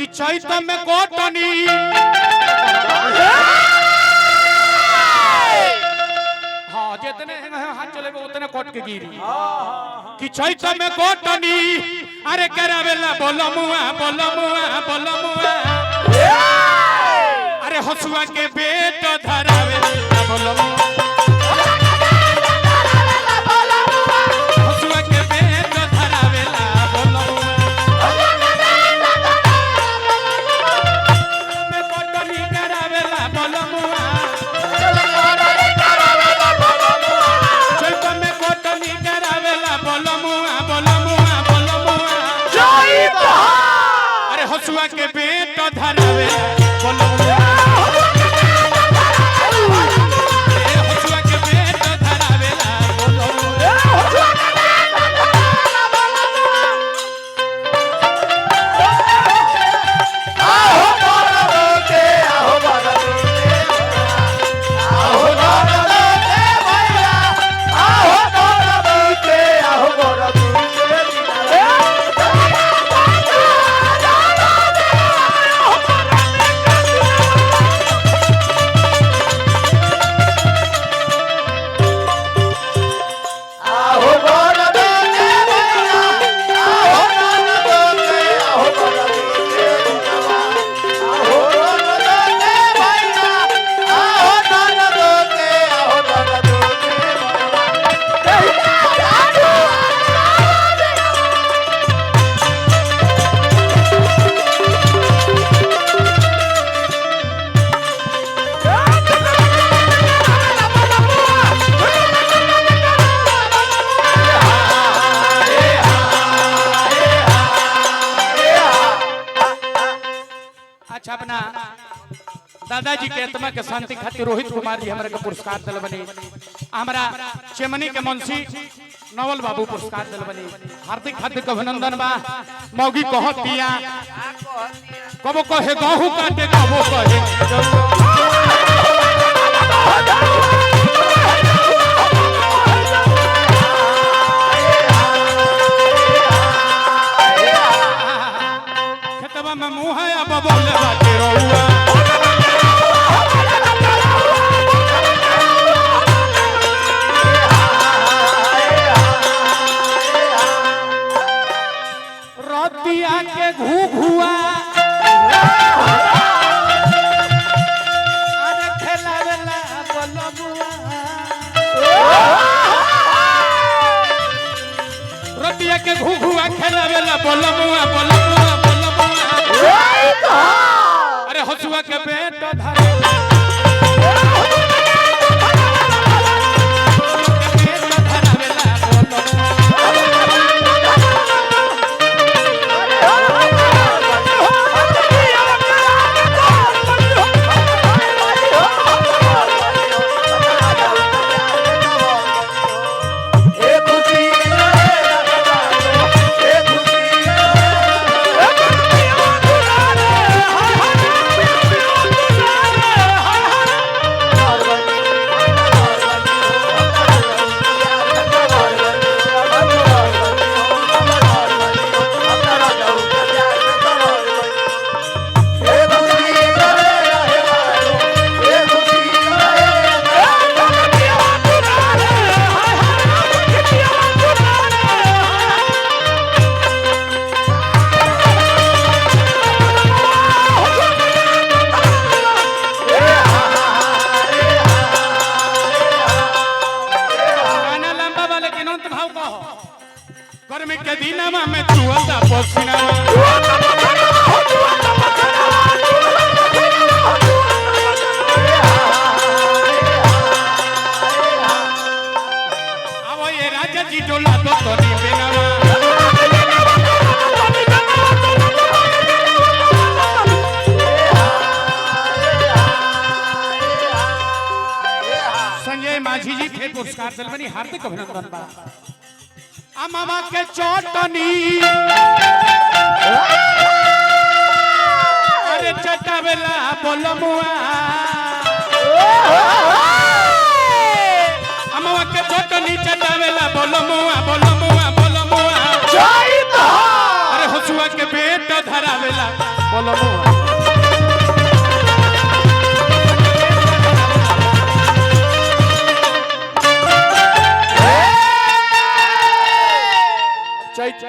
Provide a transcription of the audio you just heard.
कि चैत में कोटनी हाँ जितने हाथ चले उतने कोट के गिरी कि चैत में कोटनी अरे करावेला बोलो मुआ अरे हसुआ के पेट धरावेला बोलो हसुआ के पेट धरावेला बोलो में कोटनी करावेला बोलो चैत में कोटनी करावेला बोलो अरे हसुआ के पेट धरावेला बोलो हसुआ के पेट धरावेला बोलो अच्छा अपना दादाजी के आत्मा के शांति खातिर रोहित कुमार जी हमरा के पुरस्कार दिल बनी हमरा चेमनी के मुंशी नवल बाबू पुरस्कार दिल बनी हार्दिक हार्दिक अभिनंदन बा मौगी कहतिया कबो कहे गहू काटे कबो कहे खेतवा में मुंह है अब बोले बाटे रहुआ रतिया के घुघुआ अरे खेलावेला बोलबुआ रतिया के घुघुआ खेलावेला बोलबुआ अरे हसुआ के पेट धरे गर्मी के दिनमा में चुअता पसीना अब ये राजा जी डोला तो तनी बेनावा संजय माझी जी थे पुरस्कार दिल बनी हार्दिक अभिनंदन बा मामा के चटनी अरे चटावेला बोलमुआ मामा के चटनी चटावेला बोलमुआ अरे हसुआ के पेट धरावेला बोलो चैत